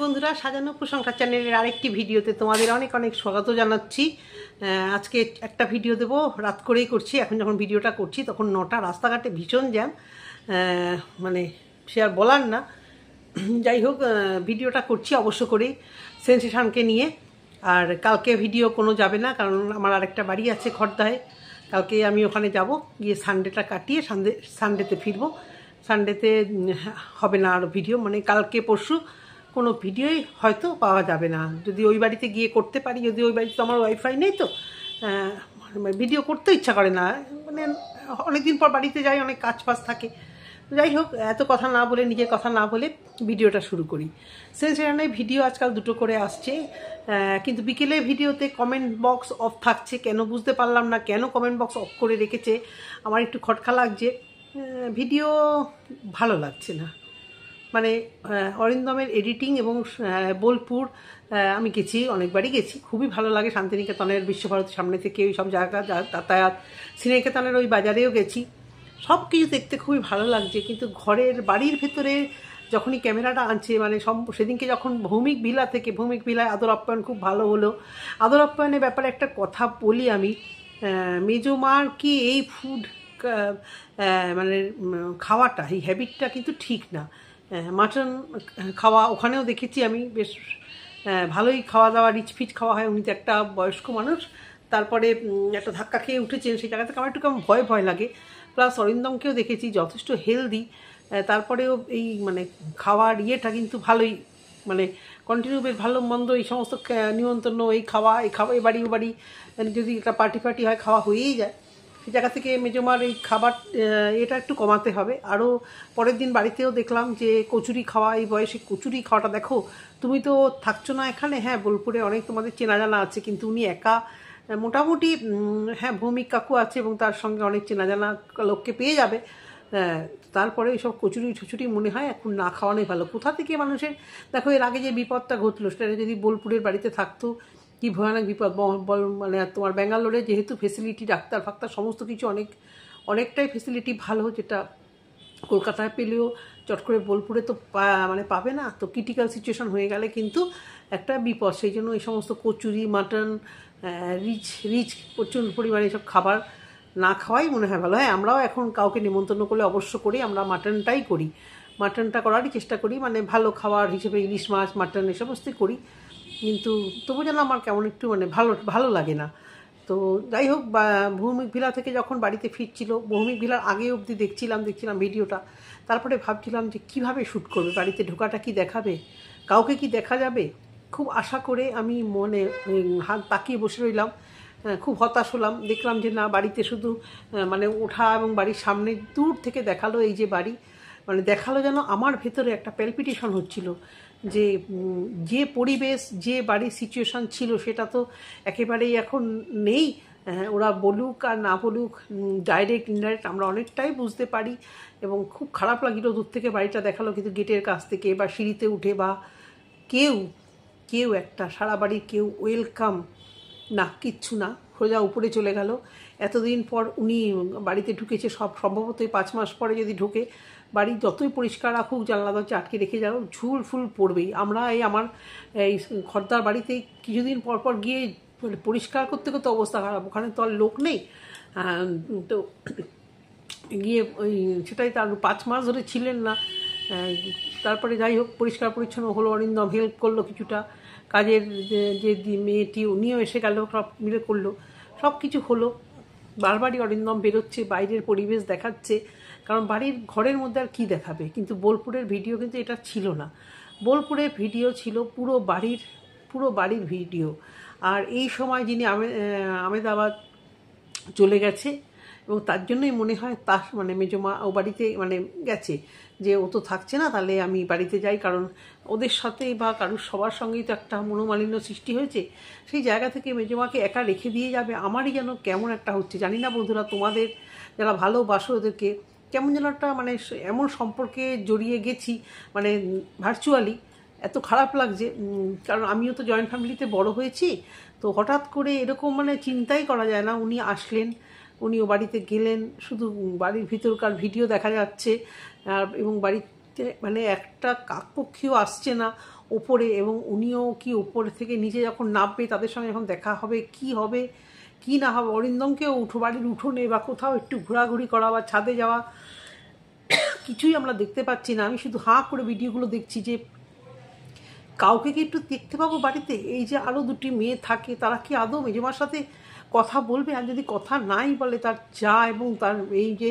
বন্ধুরা, সাজানো প্রশংসা চ্যানেলের আরেকটি ভিডিওতে তোমাদের অনেক অনেক স্বাগত জানাচ্ছি। আজকে একটা ভিডিও দেবো, রাত করেই করছি। এখন যখন ভিডিওটা করছি তখন 9টা, রাস্তাঘাটে ভীষণ জ্যাম, মানে সে আর বলার না। যাই হোক, ভিডিওটা করছি অবশ্য করেই সেন্সেশনকে নিয়ে। আর কালকে ভিডিও কোনো যাবে না, কারণ আমার আরেকটা বাড়ি আছে খড়দায়। কালকে আমি ওখানে যাব, গিয়ে সানডেটা কাটিয়ে সানডেতে ফিরবো। সানডেতে হবে না আর ভিডিও, মানে কালকে পরশু কোনো ভিডিওই হয়তো পাওয়া যাবে না। যদি ওই বাড়িতে গিয়ে করতে পারি, যদি ওই বাড়িতে তো আমার ওয়াইফাই নেই, তো ভিডিও করতে ইচ্ছা করে না। মানে অনেকদিন পর বাড়িতে যাই, অনেক কাজ ফাজ থাকে। যাই হোক, এত কথা না বলে, নিজের কথা না বলে ভিডিওটা শুরু করি। সেখানে ভিডিও আজকাল 2টো করে আসছে, কিন্তু বিকেলে ভিডিওতে কমেন্ট বক্স অফ থাকছে। কেন বুঝতে পারলাম না, কেন কমেন্ট বক্স অফ করে রেখেছে। আমার একটু খটকা লাগছে, ভিডিও ভালো লাগছে না। মানে অরিন্দমের এডিটিং এবং বোলপুর আমি গেছি, অনেকবারই গেছি, খুবই ভালো লাগে। শান্তিনিকেতনের বিশ্বভারতীর সামনে থেকে ওই সব জায়গা যাতায়াত, শ্রীনিকেতনের ওই বাজারেও গেছি, সব কিছু দেখতে খুবই ভালো লাগছে। কিন্তু ঘরের বাড়ির ভেতরে যখনই ক্যামেরাটা আনছে, মানে সেদিনকে যখন ভৌমিক ভিলা থেকে, ভৌমিক ভিলায় আদর আপ্যায়ন খুব ভালো হলো। আদর আপ্যায়নের ব্যাপারে একটা কথা বলি আমি, মেজমার কি এই ফুড মানে খাওয়াটা, এই হ্যাবিটটা কিন্তু ঠিক না। মাটন খাওয়া ওখানেও দেখেছি আমি, বেশ ভালোই খাওয়া দাওয়া, রিচ ফিচ খাওয়া হয়। উনি তো একটা বয়স্ক মানুষ, তারপরে একটা ধাক্কা খেয়ে উঠেছেন, সেই জায়গা থেকে আমার একটু কেমন ভয় ভয় লাগে। প্লাস অরিন্দমকেও দেখেছি যথেষ্ট হেলদি, তারপরেও এই মানে খাওয়ার ইয়েটা কিন্তু ভালোই, মানে কন্টিনিউ বেশ ভালো মন্দ এই সমস্ত নিমন্ত্রণ, এই খাওয়া এ বাড়ি ও বাড়ি, যদি একটা পার্টি হয়, খাওয়া হয়েই যায়। সেই জায়গা থেকে মেজমার এই খাবার এটা একটু কমাতে হবে। আরও পরের দিন বাড়িতেও দেখলাম যে কচুরি খাওয়া, এই বয়সে কচুরি খাওয়াটা, দেখো তুমি তো থাকছো না এখানে, হ্যাঁ বোলপুরে অনেক তোমাদের চেনা জানা আছে, কিন্তু উনি একা মোটামুটি, হ্যাঁ ভৌমিক কাকু আছে এবং তার সঙ্গে অনেক চেনা জানা লোককে পেয়ে যাবে। তারপরে এইসব কচুরি ছুচুরি মনে হয় এখন না খাওয়ানোই ভালো। কোথা থেকে মানুষের, দেখো এর আগে যে বিপদটা ঘটলো, সেটা যদি বোলপুরের বাড়িতে থাকতো, কি ভয়ানক বিপদ। মানে তোমার ব্যাঙ্গালোরে যেহেতু ফেসিলিটি, ডাক্তার ফাক্তার সমস্ত কিছু অনেকটাই ফেসিলিটি ভালো, যেটা কলকাতায় পেলেও চট করে বোলপুরে তো মানে পাবে না। তো ক্রিটিক্যাল সিচুয়েশন হয়ে গেলে কিন্তু একটা বিপদ। সেই জন্য এই সমস্ত কচুরি, মাটন, রিচ প্রচুর পরিমাণে এইসব খাবার না খাওয়াই মনে হয় ভালো। হ্যাঁ, আমরাও এখন কাউকে নিমন্ত্রণ করলে অবশ্য করি, আমরা মাটনটাই করি, মাটনটা করারই চেষ্টা করি, মানে ভালো খাবার হিসেবে ইলিশ মাছ, মাটন এই সমস্তই করি। কিন্তু তবু যেন আমার কেমন একটু মানে ভালো লাগে না। তো যাই হোক, ভৌমিক ভিলা থেকে যখন বাড়িতে ফিরছিল, ভৌমিক ভিলার আগে অবধি দেখছিলাম ভিডিওটা। তারপরে ভাবছিলাম যে কিভাবে শ্যুট করবে, বাড়িতে ঢোকাটা কি দেখাবে, কাউকে কি দেখা যাবে। খুব আশা করে আমি মনে হাত তাকিয়ে বসে রইলাম, খুব হতাশ হলাম। দেখলাম যে না, বাড়িতে শুধু মানে ওঠা এবং বাড়ির সামনে দূর থেকে দেখালো এই যে বাড়ি, মানে দেখালো যেন আমার ভেতরে একটা প্যালপিটেশন হচ্ছিল যে যে পরিবেশ, যে বাড়ির সিচুয়েশান ছিল, সেটা তো একেবারেই এখন নেই। ওরা বলুক আর না বলুক, ডাইরেক্ট ইনডাইরেক্ট আমরা অনেকটাই বুঝতে পারি। এবং খুব খারাপ লাগিল দূর থেকে বাড়িটা দেখালো, কিন্তু গেটের কাছ থেকে বা সিঁড়িতে উঠে বা কেউ একটা সারা বাড়ির কেউ ওয়েলকাম না, কিচ্ছু না, সোজা উপরে চলে গেল। এতদিন পর উনি বাড়িতে ঢুকেছে, সম্ভবত 5 মাস পরে যদি ঢোকে, বাড়ি যতই পরিষ্কার রাখুক, জানলা দরজা আটকে রেখে যাও, ঝুল ফুল পড়বেই। আমরা আমার এই খড়দার বাড়িতে কিছুদিন পর গিয়ে পরিষ্কার করতে করতে অবস্থা খারাপ, ওখানে তো আর লোক নেই। তো গিয়ে সেটাই, তার 5 মাস ধরে ছিলেন না। তারপরে যাই হোক, পরিষ্কার পরিচ্ছন্ন হলো, অরিন্দম হেল্প করলো কিছুটা, কাজের যে মেয়েটি উনিও এসে গেল, সব মিলে করলো, সব কিছু হলো। বারবারই অরিন্দম বেরোচ্ছে, বাইরের পরিবেশ দেখাচ্ছে, কারণ বাড়ির ঘরের মধ্যে আর কী দেখাবে। কিন্তু বোলপুরের ভিডিও কিন্তু এটা ছিল না। বোলপুরের ভিডিও ছিল পুরো বাড়ির ভিডিও। আর এই সময় যিনি আমেদাবাদ চলে গেছে, এবং তার জন্যই মনে হয় তার মানে মেজমা ও বাড়িতে মানে গেছে, যে ও তো থাকছে না, তাহলে আমি বাড়িতে যাই, কারণ ওদের সাথেই বা কারুর সবার সঙ্গেই তো একটা মনোমালিন্য সৃষ্টি হয়েছে। সেই জায়গা থেকে মেজমাকে একা রেখে দিয়ে যাবে, আমারই যেন কেমন একটা হচ্ছে। জানি না বন্ধুরা, তোমাদের যারা ভালোবাসো ওদেরকে, কেমন যেন একটা মানে এমন সম্পর্কে জড়িয়ে গেছি, মানে ভার্চুয়ালি এত খারাপ লাগছে। কারণ আমিও তো জয়েন্ট ফ্যামিলিতে বড় হয়েছি, তো হঠাৎ করে এরকম মানে চিন্তাই করা যায় না। উনি আসলেন, উনি ও বাড়িতে গেলেন, শুধু বাড়ির ভিতরকার ভিডিও দেখা যাচ্ছে, এবং বাড়ির মানে একটা কাকপক্ষীও আসছে না ওপরে, এবং উনিও কি ওপরে থেকে নিচে যখন নামবে তাদের সঙ্গে যখন দেখা হবে কি হবে কি না হবে, অরিন্দমকেও বাড়ির উঠোনে বা কোথাও একটু ঘোরাঘুরি করা বা ছাদে যাওয়া কিছুই আমরা দেখতে পাচ্ছি না। আমি শুধু হাঁ করে ভিডিওগুলো দেখছি যে কাউকে কি একটু দেখতে পাবো বাড়িতে। এই যে আরও দুটি মেয়ে থাকে, তারা কি আদৌ মেজমার সাথে কথা বলবে? আর যদি কথা নাই বলে তার যা এবং তার এই যে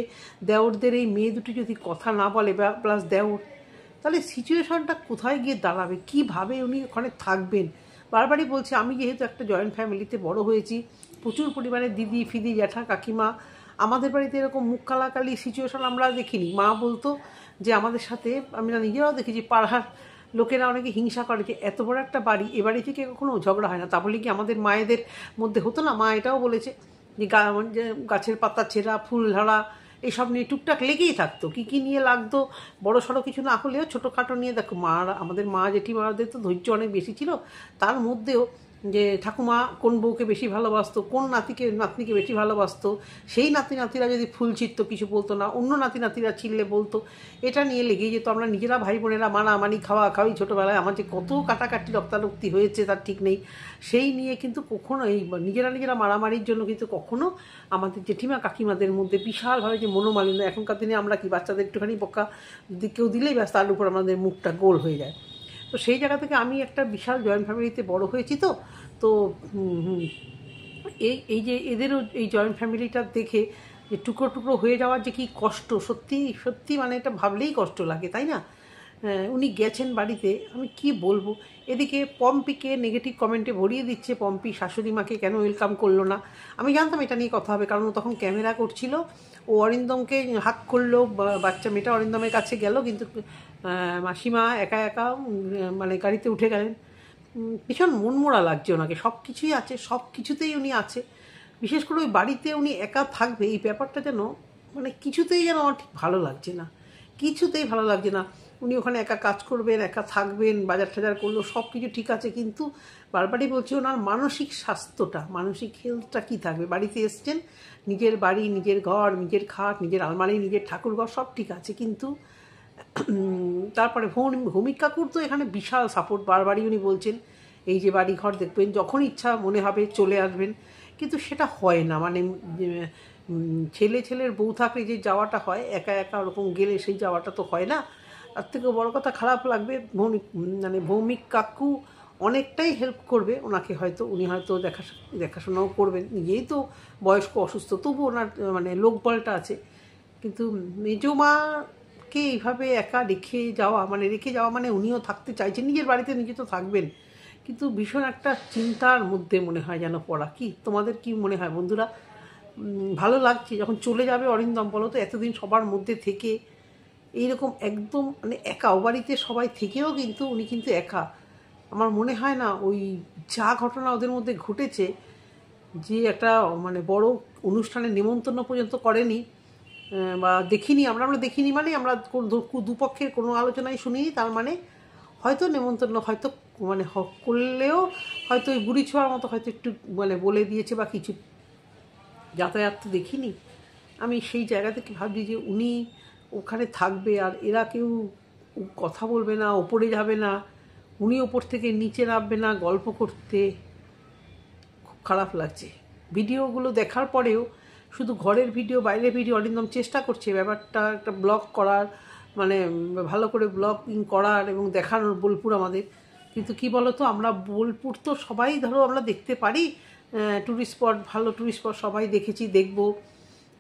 দেওরদের এই মেয়ে দুটি যদি কথা না বলে বা প্লাস দেওর, তাহলে সিচুয়েশনটা কোথায় গিয়ে দাঁড়াবে? কীভাবে উনি ওখানে থাকবেন? বারবারই বলছি, আমি যেহেতু একটা জয়েন্ট ফ্যামিলিতে বড় হয়েছি, প্রচুর পরিমাণে দিদি ফিদি জ্যাঠা কাকিমা, আমাদের বাড়িতে এরকম মুখ কালাকালি সিচুয়েশন আমরা দেখিনি। মা বলতো যে আমাদের সাথে, আমরা নিজেরাও দেখেছি, পাড়ার লোকেরা অনেকে হিংসা করে যে এত বড় একটা বাড়ি, এ বাড়ি থেকে কখনো ঝগড়া হয় না। তা বলে কি আমাদের মায়েদের মধ্যে হতো না? মা এটাও বলেছে যে গাছের পাতা ছেঁড়া, ফুল ঝাড়া, এইসব নিয়ে টুকটাক লেগেই থাকতো। কী নিয়ে লাগতো, বড় সড়ো কিছু না হলেও ছোটোখাটো নিয়ে, দেখো আমাদের মা জেঠিমাদের তো ধৈর্য অনেক বেশি ছিল, তার মধ্যেও যে ঠাকুমা কোন বউকে বেশি ভালোবাসতো, কোন নাতনিকে বেশি ভালোবাসতো, সেই নাতিরা যদি ফুল ছিঁড়তো কিছু বলতো না, অন্য নাতিরা ছিঁড়লে বলতো। এটা নিয়ে লেগেই যেত। আমরা নিজেরা ভাই বোনেরা মানামানি খাওয়াখাওয়ি, ছোটোবেলায় আমার যে কত কাটাকাটি রক্তারক্তি হয়েছে তার ঠিক নেই। সেই নিয়ে কিন্তু কখনো এই নিজেরা মারামারির জন্য কিন্তু কখনো আমাদের জেঠিমা কাকিমাদের মধ্যে বিশালভাবে যে মনোমালিন্য। এখনকার দিনে আমরা কি বাচ্চাদের একটুখানি বকা কেউ দিলেই ব্যাস তার উপর আমাদের মুখটা গোল হয়ে যায়। তো সেই জায়গা থেকে আমি একটা বিশাল জয়েন্ট ফ্যামিলিতে বড় হয়েছি। তো এই যে এদেরও এই জয়েন্ট ফ্যামিলিটা দেখে যে টুকরো টুকরো হয়ে যাওয়ার যে কি কষ্ট, সত্যি মানে এটা ভাবলেই কষ্ট লাগে, তাই না? উনি গেছেন বাড়িতে, আমি কি বলবো। এদিকে পম্পিকে নেগেটিভ কমেন্টে ভরিয়ে দিচ্ছে, পম্পি শাশুড়ি মাকে কেন ওয়েলকাম করলো না। আমি জানতাম এটা নিয়ে কথা হবে, কারণ ও তখন ক্যামেরা করছিল, ও অরিন্দমকে হাক করলো, বাচ্চা মেয়েটা অরিন্দমের কাছে গেল, কিন্তু মাসিমা একা মানে গাড়িতে উঠে গেলেন। ভীষণ মনমোড়া লাগছে ওনাকে। সব কিছুই আছে, সব কিছুতেই উনি আছে, বিশেষ করে ওই বাড়িতে উনি একা থাকবে এই ব্যাপারটা যেন মানে কিছুতেই যেন আমার ঠিক ভালো লাগছে না, কিছুতেই ভালো লাগছে না। উনি ওখানে একা কাজ করবেন, একা থাকবেন, বাজার টাজার করলো, সব কিছু ঠিক আছে, কিন্তু বারবারই বলছি ওনার মানসিক স্বাস্থ্যটা, মানসিক হেলথটা কী থাকবে? বাড়িতে এসছেন, নিজের বাড়ি, নিজের ঘর, নিজের খাট, নিজের আলমারি, নিজের ঠাকুরঘর সব ঠিক আছে, কিন্তু তারপরে ভৌমিক কাকুর তো এখানে বিশাল সাপোর্ট। বারবারই উনি বলছেন এই যে বাড়ি ঘর দেখবেন, যখন ইচ্ছা মনে হবে চলে আসবেন, কিন্তু সেটা হয় না। মানে ছেলের বউ থাকলে যে যাওয়াটা হয়, একা ওরকম গেলে সেই যাওয়াটা তো হয় না। তার থেকেও বড় কথা, খারাপ লাগবে, ভৌমিক কাকু অনেকটাই হেল্প করবে ওনাকে, হয়তো উনি হয়তো দেখাশোনাও করবেন, নিজেই তো বয়স্ক অসুস্থ, তবু ওনার মানে লোকবলটা আছে। কিন্তু মেজমাকে এইভাবে একা রেখে যাওয়া মানে উনিও থাকতে চাইছেন, নিজের বাড়িতে নিজে তো থাকবেন, কিন্তু ভীষণ একটা চিন্তার মধ্যে মনে হয় যেন পড়া। কি তোমাদের কি মনে হয় বন্ধুরা? ভালো লাগছে যখন চলে যাবে অরিন্দম? বলো তো, এতদিন সবার মধ্যে থেকে এইরকম একদম মানে একা, ও বাড়িতে সবাই থেকেও কিন্তু উনি কিন্তু একা। আমার মনে হয় না ওই যা ঘটনা ওদের মধ্যে ঘটেছে, যে একটা মানে বড় অনুষ্ঠানের নিমন্ত্রণ পর্যন্ত করেনি বা দেখিনি, আমরা দেখিনি, মানে আমরা দুপক্ষের কোনো আলোচনায় শুনিনি, তার মানে হয়তো নেমন্তন্ন হয়তো মানে করলেও হয়তো ওই বুড়ি ছোঁয়ার মতো হয়তো একটু মানে বলে দিয়েছে বা কিছু, যাতায়াত তো দেখিনি। আমি সেই জায়গা থেকে ভাবছি যে উনি ওখানে থাকবে আর এরা কেউ কথা বলবে না, ওপরে যাবে না, উনি ওপর থেকে নিচে নামবে না গল্প করতে। খুব খারাপ লাগছে ভিডিওগুলো দেখার পরেও। শুধু ঘরের ভিডিও, বাইরের ভিডিও, অরিন্দম চেষ্টা করছে ব্যাপারটা একটা ব্লগ করার, মানে ভালো করে ব্লগিং করার এবং দেখানোর বোলপুর আমাদের। কিন্তু কি বলতো, আমরা বোলপুর তো সবাই ধরো আমরা দেখতে পারি, ট্যুরিস্ট স্পট, ভালো ট্যুরিস্ট স্পট সবাই দেখেছি, দেখব,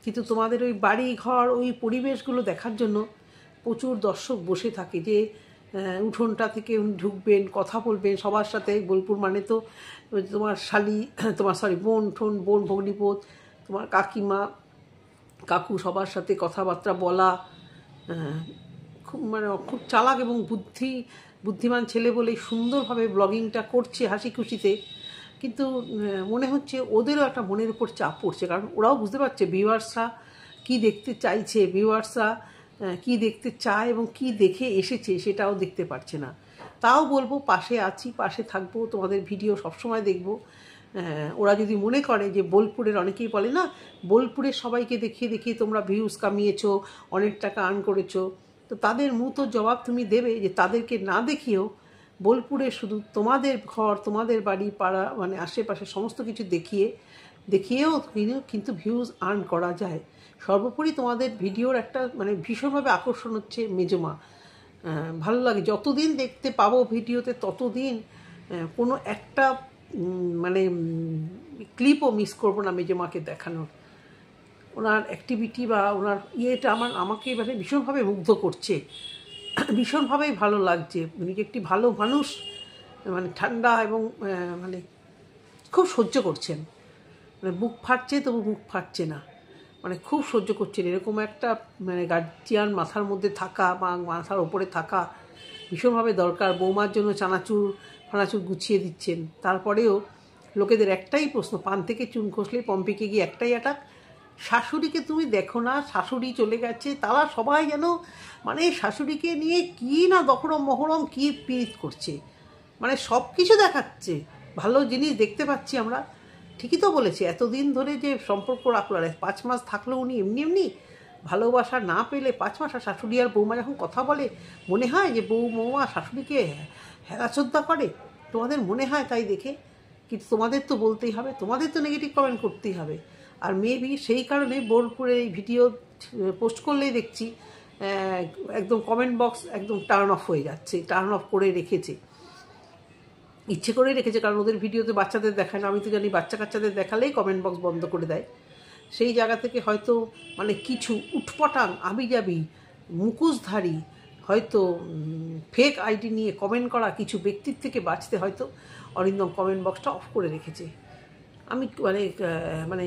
কিন্তু তোমাদের ওই বাড়ি ঘর, ওই পরিবেশগুলো দেখার জন্য প্রচুর দর্শক বসে থাকে। যে উঠোনটা থেকে উনি ঢুকবেন, কথা বলবেন সবার সাথে। বোলপুর মানে তো তোমার বোন ভগ্নিপোত, তোমার কাকিমা কাকু, সবার সাথে কথাবার্তা বলা, খুব চালাক এবং বুদ্ধিমান ছেলে বলেই সুন্দরভাবে ব্লগিংটা করছে হাসি খুশিতে। কিন্তু মনে হচ্ছে ওদেরও একটা মনের উপর চাপ পড়ছে, কারণ ওরাও বুঝতে পারছে ভিউয়ার্সরা কী দেখতে চাইছে, ভিউয়ার্সরা কী দেখতে চায় এবং কী দেখে এসেছে সেটাও দেখতে পারছে না। তাও বলবো, পাশে আছি, পাশে থাকবো, তোমাদের ভিডিও সবসময় দেখব। ওরা যদি মনে করে যে বোলপুরের, অনেকেই বলে না বোলপুরের সবাইকে দেখিয়ে তোমরা ভিউজ কামিয়েছো, অনেক টাকা আর্ন করেছো, তো তো তাদের মতো জবাব তুমি দেবে যে তাদেরকে না দেখিয়েও বোলপুরে শুধু তোমাদের ঘর, তোমাদের বাড়ি, পাড়া, মানে আশেপাশে সমস্ত কিছু দেখিয়েও কিন্তু ভিউজ আর্ন করা যায়। সর্বোপরি তোমাদের ভিডিওর একটা মানে ভীষণভাবে আকর্ষণ হচ্ছে মেজমা। ভালো লাগে, যতদিন দেখতে পাবো ভিডিওতে ততদিন কোনো একটা মানে ক্লিপও মিস করবো না মেজমাকে দেখানোর। ওনার অ্যাক্টিভিটি বা ওনার ইয়েটা আমাকে এবারে ভীষণভাবে মুগ্ধ করছে, ভীষণভাবেই ভালো লাগছে। উনি একটি ভালো মানুষ, মানে ঠান্ডা এবং মানে খুব সহ্য করছেন, মানে বুক ফাটছে তবু মুখ ফাটছে না, মানে খুব সহ্য করছেন। এরকম একটা মানে গার্জিয়ান মাথার মধ্যে থাকা বা মাথার ওপরে থাকা ভীষণভাবে দরকার। বৌমার জন্য ফানাচুর গুছিয়ে দিচ্ছেন, তারপরেও লোকেদের একটাই প্রশ্ন, পান থেকে চুন খসলে পম্পিকে গিয়ে একটাই অ্যাটাক, শাশুড়িকে তুমি দেখো না, শাশুড়ি চলে গেছে, তারা সবাই যেন মানে শাশুড়িকে নিয়ে কী না দখরম মহরম কী পীড়িত করছে, মানে সব কিছু দেখাচ্ছে। ভালো জিনিস দেখতে পাচ্ছি আমরা, ঠিকই তো বলেছে। এতদিন ধরে যে সম্পর্ক রাখলো, আর 5 মাস থাকলো উনি এমনি ভালোবাসা না পেলে 5 মাস, আর শাশুড়ি আর বৌমা যখন কথা বলে মনে হয় যে বৌমা শাশুড়িকে হেলাচোদ্দা করে, তোমাদের মনে হয় তাই দেখে? কিন্তু তোমাদের তো বলতেই হবে, তোমাদের তো নেগেটিভ কমেন্ট করতেই হবে। আর মেবি সেই কারণে বোলপুরে এই ভিডিও পোস্ট করলেই দেখছি একদম কমেন্ট বক্স একদম টার্ন অফ হয়ে যাচ্ছে, টার্ন অফ করে রেখেছে, ইচ্ছে করেই রেখেছে, কারণ ওদের ভিডিওতে বাচ্চাদের দেখায় না। আমি তো জানি বাচ্চা কাচ্চাদের দেখালেই কমেন্ট বক্স বন্ধ করে দেয়। সেই জায়গা থেকে হয়তো মানে কিছু উটপটাং আবিজাবি মুখোশধারী হয়তো ফেক আইডি নিয়ে কমেন্ট করা কিছু ব্যক্তির থেকে বাঁচতে হয়তো অরিন্দম কমেন্ট বক্সটা অফ করে রেখেছে। আমি মানে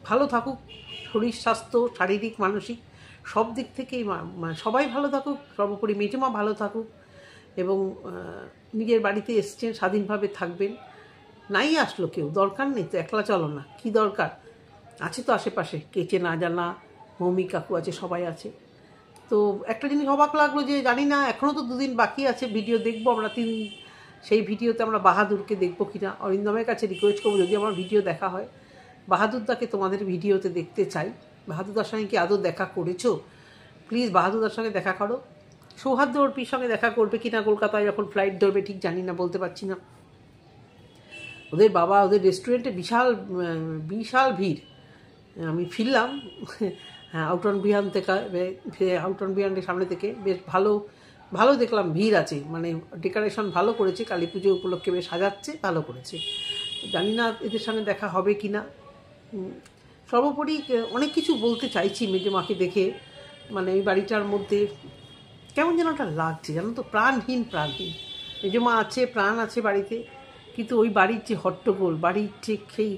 ভালো থাকুক, শরীর স্বাস্থ্য, শারীরিক মানসিক সব দিক থেকেই সবাই ভালো থাকুক, সর্বোপরি মেজমা ভালো থাকুক, এবং নিজের বাড়িতে এসছেন, স্বাধীনভাবে থাকবেন। নাই আসলো কেউ, দরকার নেই তো, একলা চলো না, কি দরকার? আছে তো আশেপাশে, কেচে না জানা মৌমি কাকু আছে, সবাই আছে। তো একটা জিনিস অবাক লাগলো যে জানি না, এখনও তো 2 দিন বাকি আছে, ভিডিও দেখবো আমরা সেই ভিডিওতে আমরা বাহাদুরকে দেখবো কিনা। অরিন্দমের কাছে রিকোয়েস্ট করবো, যদি আমার ভিডিও দেখা হয় বাহাদুরদাকে তোমাদের ভিডিওতে দেখতে চাই। বাহাদুরদার সঙ্গে কি আদৌ দেখা করেছো? প্লিজ বাহাদুরদার সঙ্গে দেখা করো। সৌহার্দ্য অর্পির সঙ্গে দেখা করবে কিনা কলকাতায় যখন ফ্লাইট ধরবে, ঠিক জানি না, বলতে পারছি না। ওদের বাবা, ওদের রেস্টুরেন্টে বিশাল ভিড়। আমি ফিরলাম হ্যাঁ আউটন বিহানের সামনে থেকে, বেশ ভালো দেখলাম, ভিড় আছে, মানে ডেকোরেশন ভালো করেছে, কালী পুজো উপলক্ষে বেশ সাজাচ্ছে, ভালো করেছে। জানি না এদের সঙ্গে দেখা হবে কি না। সর্বোপরি অনেক কিছু বলতে চাইছি মেজমাকে দেখে, মানে ওই বাড়িটার মধ্যে কেমন যেন ওটা লাগছে, জানো তো, প্রাণহীন। মেজমা আছে, প্রাণ আছে বাড়িতে, কিন্তু ওই বাড়ির যে হট্টগোল, বাড়ির ঠিক সেই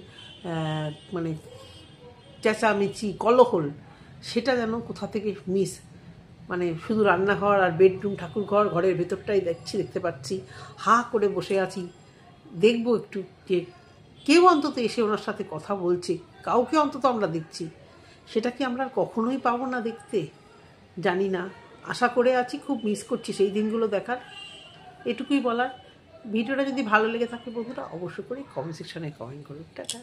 মানে চেঁচামেচি কলহল, সেটা যেন কোথা থেকে মিস। মানে শুধু রান্নাঘর আর বেডরুম, ঠাকুরঘর, ঘরের ভেতরটাই দেখতে পাচ্ছি, হাঁ করে বসে আছি। দেখবো একটু যে কেউ অন্তত এসে ওনার সাথে কথা বলছে, কাউকে অন্তত আমরা দেখছি। সেটা কি আমরা কখনোই পাবো না দেখতে? জানি না, আশা করে আছি, খুব মিস করছি সেই দিনগুলো দেখার। এটুকুই বলার। ভিডিওটা যদি ভালো লেগে থাকে বন্ধুরা, অবশ্যই করে কমেন্ট সেকশনে কমেন্ট করুন। টাটা।